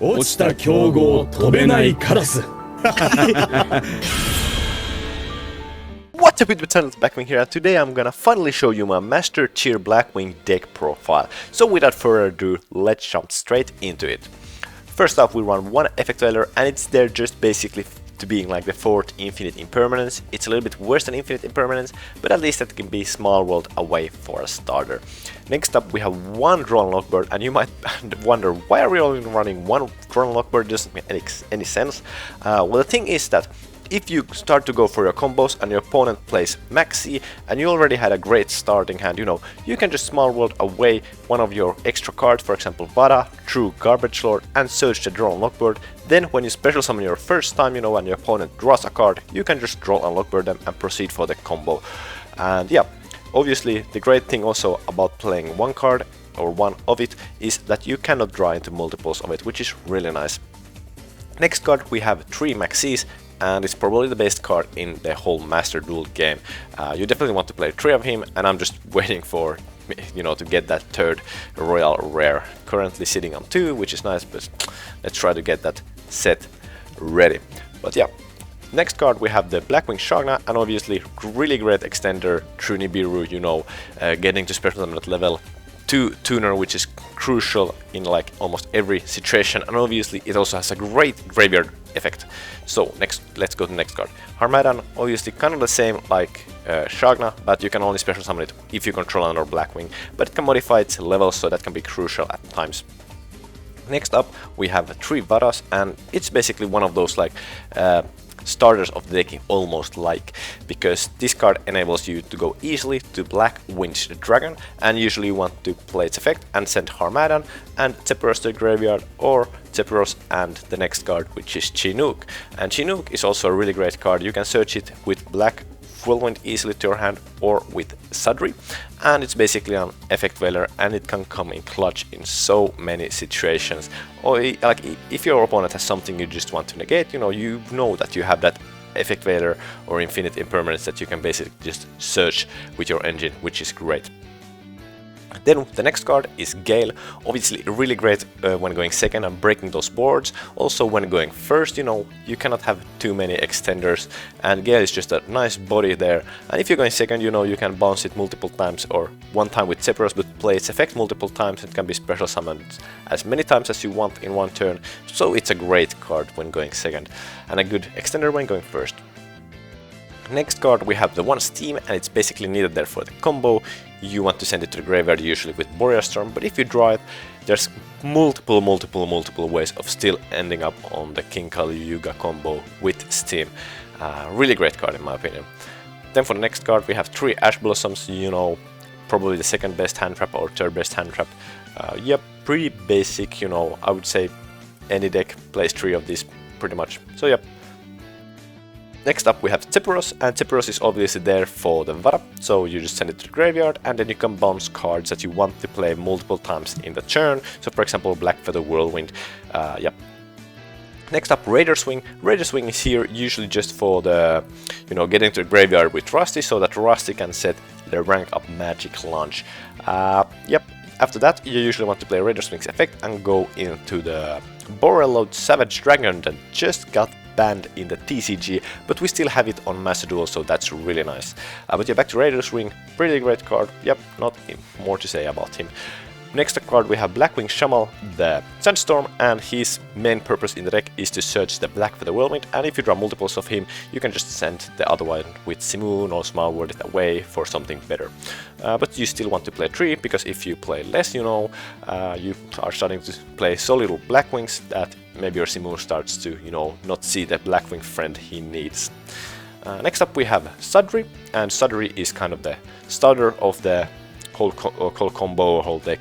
落ちた競合飛べないカラス What's up YouTube channel, it's Blackwing here, and today I'm gonna finally show you my Master Tier Blackwing deck profile. So without further ado, let's jump straight into it. First off, we run one Effect Veiler, and it's there just basically to being like the fourth Infinite Impermanence. It's a little bit worse than Infinite Impermanence, but at least that can be Small World away for a starter. Next up, we have one Drawn Lockbird, and you might wonder, why are we only running one Drawn Lockbird? Doesn't make any sense. Well, the thing is that if you start to go for your combos and your opponent plays Maxi and you already had a great starting hand, you can just Small World away one of your extra cards, for example Vada, through Garbage Lord, and search the Drawn Lockbird. Then when you special summon your first time, and your opponent draws a card, you can just draw and Lockbird them and proceed for the combo. And yeah, obviously the great thing also about playing one card or one of it is that you cannot draw into multiples of it, which is really nice. Next card we have 3 Maxis, and it's probably the best card in the whole Master Duel game. You definitely want to play 3 of him, and I'm just waiting for to get that third Royal Rare. Currently sitting on 2, which is nice, but let's try to get that set ready. But yeah, next card we have the Blackwing Shagna, and obviously really great extender through Nibiru, getting to special summon at level 2 tuner, which is crucial in like almost every situation, and obviously it also has a great graveyard effect. So let's go to the next card. Harmadan, obviously kind of the same like Shagna, but you can only special summon it if you control another Blackwing, but it can modify its levels, so that can be crucial at times. Next up we have 3 Vadas, and it's basically one of those like starters of the deck, almost like, because this card enables you to go easily to Black Winged Dragon, and usually you want to play its effect and send Harmadan and Zephyros to the graveyard, or Zephyros and the next card, which is Chinook. And Chinook is also a really great card. You can search it with Black Whirlwind easily to your hand or with Sudri, and it's basically an Effect Veiler, and it can come in clutch in so many situations. Or like if your opponent has something you just want to negate, you know that you have that Effect Veiler or Infinite Impermanence that you can basically just search with your engine, which is great. Then the next card is Gale, obviously really great when going second and breaking those boards. Also when going first, you cannot have too many extenders, and Gale is just a nice body there. And if you're going second, you can bounce it multiple times, or one time with Zephyros, but play its effect multiple times. It can be special summoned as many times as you want in one turn, so it's a great card when going second, and a good extender when going first. Next card we have the one Steam, and it's basically needed there for the combo. You want to send it to the graveyard usually with Boreal Storm, but if you draw it, there's multiple ways of still ending up on the King Kali Yuga combo with Steam. Really great card in my opinion. Then for the next card we have 3 Ash Blossoms, probably the second best hand trap or third best hand trap. Yep, pretty basic, I would say any deck plays 3 of these pretty much, so yep. Next up we have Zephyros, and Zephyros is obviously there for the Vada, so you just send it to the graveyard, and then you can bounce cards that you want to play multiple times in the turn, so for example Black Feather Whirlwind, yep. Next up Raider Swing. Raider Swing is here usually just for the, getting to the graveyard with Rusty, so that Rusty can set the rank up Magic Launch. Yep. After that you usually want to play Raider Swing's effect and go into the Boreal Lord Savage Dragon that just got banned in the TCG, but we still have it on Master Duel, so that's really nice. But yeah, back to Raider Swing, pretty great card. Yep, not more to say about him. Next card we have Blackwing Shamal, the Sandstorm, and his main purpose in the deck is to search the Black Feather Whirlwind, and if you draw multiples of him, you can just send the other one with Simoon or Small World it away for something better. But you still want to play 3, because if you play less, you are starting to play so little Blackwings that maybe your Simoon starts to, not see the Blackwing friend he needs. Next up we have Sudri, and Sudri is kind of the starter of the whole combo, whole deck,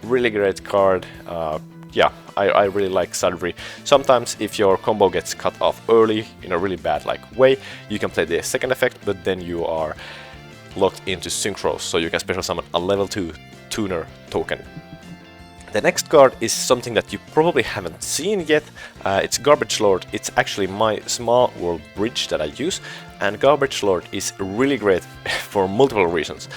really great card. Yeah, I really like Sudri. Sometimes if your combo gets cut off early in a really bad way, you can play the second effect, but then you are locked into Synchros, so you can special summon a level 2 tuner token. The next card is something that you probably haven't seen yet. It's Garbage Lord. It's actually my Small World bridge that I use, and Garbage Lord is really great for multiple reasons.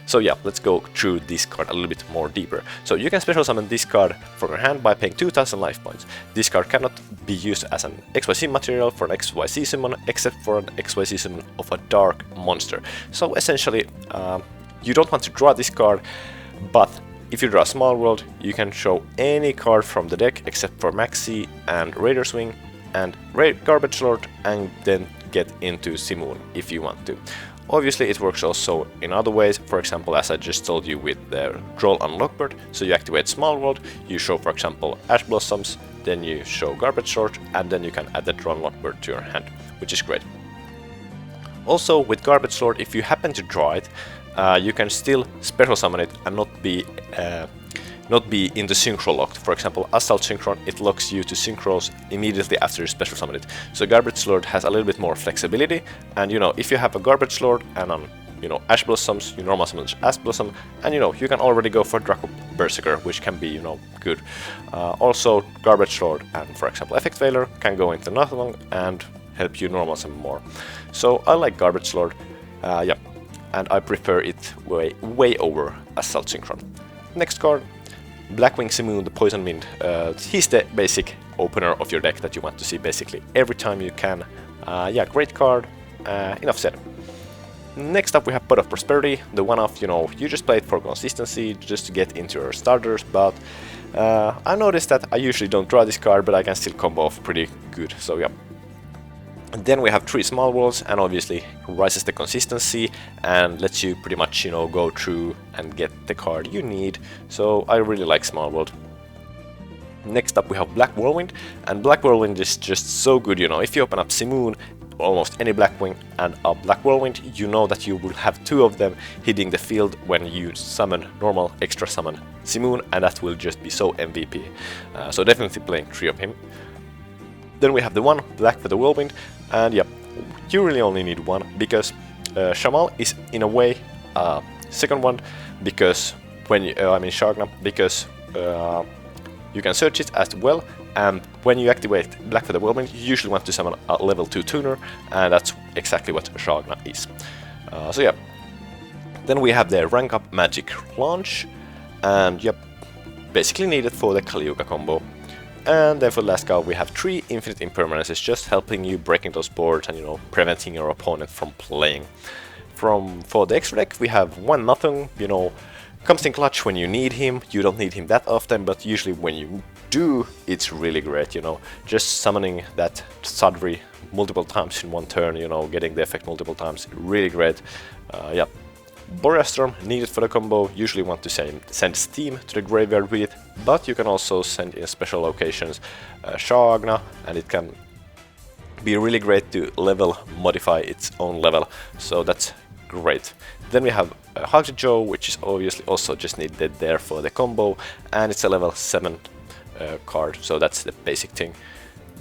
So yeah, let's go through this card a little bit more deeper. So you can special summon this card from your hand by paying 2000 life points. This card cannot be used as an XYZ material for an XYZ summon, except for an XYZ summon of a dark monster. So essentially, you don't want to draw this card, but if you draw a small world, you can show any card from the deck except for Maxi and Raider's Wing and Garbage Lord, and then get into Simoon if you want to. Obviously it works also in other ways, for example, as I just told you with the Droll and Lockbird. So you activate Small World, you show for example Ash Blossoms, then you show Garbage Lord, and then you can add the Droll and Lockbird to your hand, which is great. Also with Garbage Lord, if you happen to draw it, you can still special summon it and not be in the synchro locked. For example, Assault Synchron, it locks you to synchros immediately after you special summon it. So Garbage Lord has a little bit more flexibility, and you know, if you have a Garbage Lord and Ash Blossoms, you normal summon Ash Blossom, and you can already go for Draco Berserker, which can be good. Also Garbage Lord and for example Effect Veiler can go into Nothlong and help you normal summon more. So I like Garbage Lord, yeah, and I prefer it way over Assault Synchron. Next card, Blackwing Simoon, the Poison Wind. He's the basic opener of your deck that you want to see basically every time you can. Yeah, great card, enough said. Next up we have Pot of Prosperity, the one-off, you just play it for consistency, just to get into your starters, but I noticed that I usually don't draw this card, but I can still combo off pretty good, so yeah. And then we have 3 small worlds, and obviously rises the consistency and lets you pretty much, go through and get the card you need. So I really like small world. Next up we have Black Whirlwind, and Black Whirlwind is just so good, if you open up Simoon, almost any Blackwing and a Black Whirlwind, you know that you will have 2 of them hitting the field when you summon normal extra summon Simoon, and that will just be so MVP. So definitely playing 3 of him. Then we have the one Black for the Whirlwind, and yeah, you really only need 1 because Shamal is in a way second one, because when you, Shagna, because you can search it as well, and when you activate Black for the Whirlwind, you usually want to summon a level 2 tuner, and that's exactly what Shagna is. So yeah, then we have the rank up magic launch, and yep, basically needed for the Kaliuga combo. And then for the last card we have 3 infinite impermanences, just helping you breaking those boards and preventing your opponent from playing. For the extra deck we have 1 nothing, comes in clutch when you need him. You don't need him that often, but usually when you do, it's really great, just summoning that Sadri multiple times in one turn, getting the effect multiple times, really great. Yeah. Boreas Storm needed for the combo, usually want to send Steam to the graveyard with it, but you can also send in special locations Shagna, and it can be really great to modify its own level, so that's great. Then we have Hagrid Joe, which is obviously also just needed there for the combo, and it's a level 7 card, so that's the basic thing.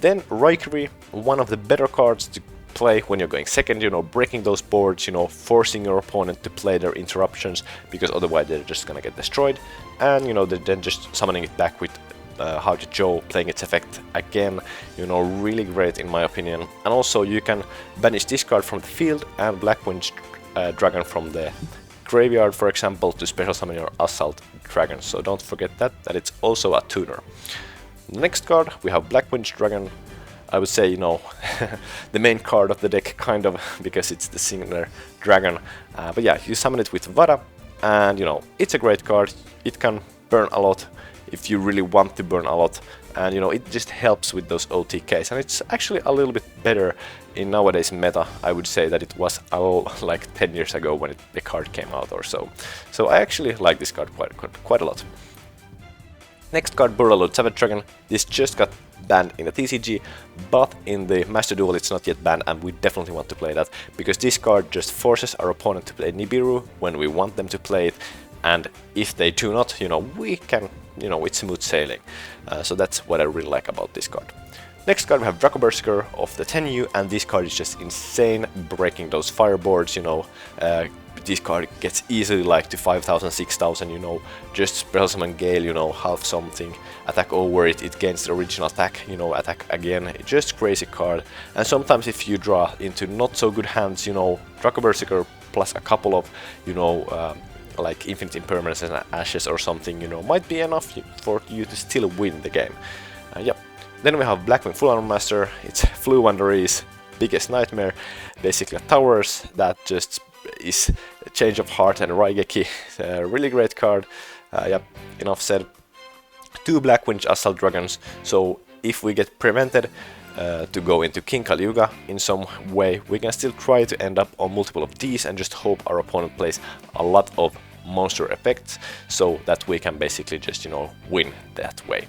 Then Raikiry, one of the better cards to play when you're going second, breaking those boards, forcing your opponent to play their interruptions, because otherwise they're just gonna get destroyed, and then just summoning it back with Hagrid Joe, playing its effect again, really great in my opinion. And also you can banish this card from the field and Blackwing Dragon from the graveyard, for example, to special summon your Assault Dragon, so don't forget that it's also a tuner. Next card we have Blackwing Dragon. I would say, the main card of the deck, kind of, because it's the singular dragon. But yeah, you summon it with Vada, and it's a great card. It can burn a lot if you really want to burn a lot, and it just helps with those OTKs. And it's actually a little bit better in nowadays meta, I would say, that it was like 10 years ago when the card came out or so. So I actually like this card quite a lot. Next card, Buralud Savage Dragon. This just got banned in the TCG, but in the Master Duel it's not yet banned, and we definitely want to play that, because this card just forces our opponent to play Nibiru when we want them to play it, and if they do not, we can, it's smooth sailing. So that's what I really like about this card. Next card we have Draco Berserker of the 10U, and this card is just insane, breaking those fireboards, this card gets easily like to 5000, 6000, just special summon Gale, half something, attack over it, it gains the original attack, attack again, it's just crazy card. And sometimes if you draw into not so good hands, Draco Berserker plus a couple of, like Infinite Impermanence and Ashes or something, you know, might be enough for you to still win the game. Yep. Then we have Blackwing Full Armor Master. It's Flu Wanderer's biggest nightmare. Basically a towers that just is a change of heart and Raigeki. A really great card. Yep, enough said. 2 Blackwing Assault Dragons, so if we get prevented to go into King Kaliuga in some way, we can still try to end up on multiple of these and just hope our opponent plays a lot of monster effects, so that we can basically just, you know, win that way.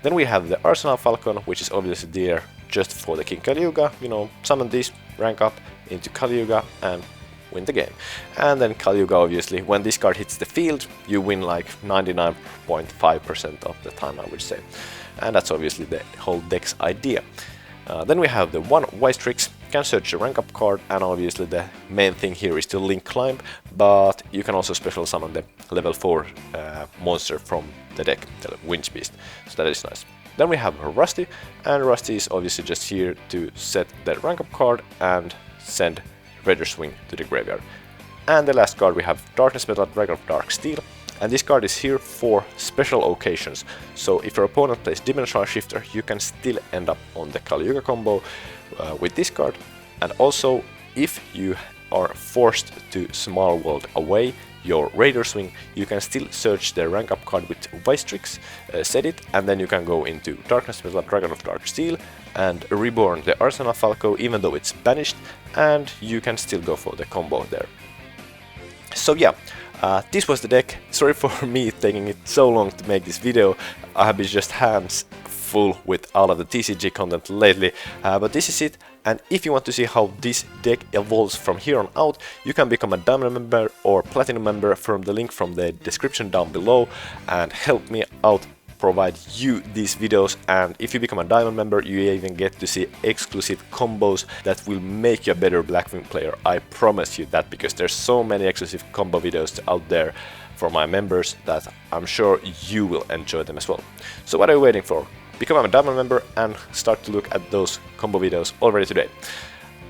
Then we have the Arsenal Falcon, which is obviously there just for the King Kaliuga, you know, summon these, rank up into Kaliuga and win the game. And then Kaliuga, obviously, when this card hits the field, you win like 99.5% of the time, I would say. And that's obviously the whole deck's idea. Then we have the 1 Wise Tricks, can search a rank up card, and obviously the main thing here is to link climb, but you can also special summon the level 4 monster from the deck, the Winch Beast, so that is nice. Then we have Rusty, and Rusty is obviously just here to set the rank up card and send Raider's Wing to the graveyard. And the last card we have Darkness Metal Dragon of Dark Steel, and this card is here for special occasions. So if your opponent plays Dimensional Shifter, you can still end up on the Kaliuga combo with this card. And also, if you are forced to Small World away your Raider's Wing, you can still search the rank up card with Vice Tricks, set it, and then you can go into Darkness Metal Dragon of Dark Steel and reborn the Arsenal Falco even though it's banished, and you can still go for the combo there. So yeah, this was the deck. Sorry for me taking it so long to make this video. I have been just hands full with all of the TCG content lately, but this is it. And if you want to see how this deck evolves from here on out, you can become a Diamond member or Platinum member from the link from the description down below and help me out provide you these videos. And if you become a Diamond member, you even get to see exclusive combos that will make you a better Blackwing player. I promise you that, because there's so many exclusive combo videos out there for my members that I'm sure you will enjoy them as well. So what are you waiting for? Become a Diamond member and start to look at those combo videos already today.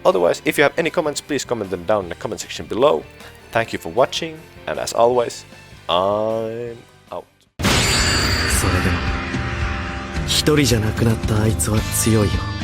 Otherwise, if you have any comments, please comment them down in the comment section below. Thank you for watching, and as always, I'm out. それでも一人じゃなくなったあいつは強いよ。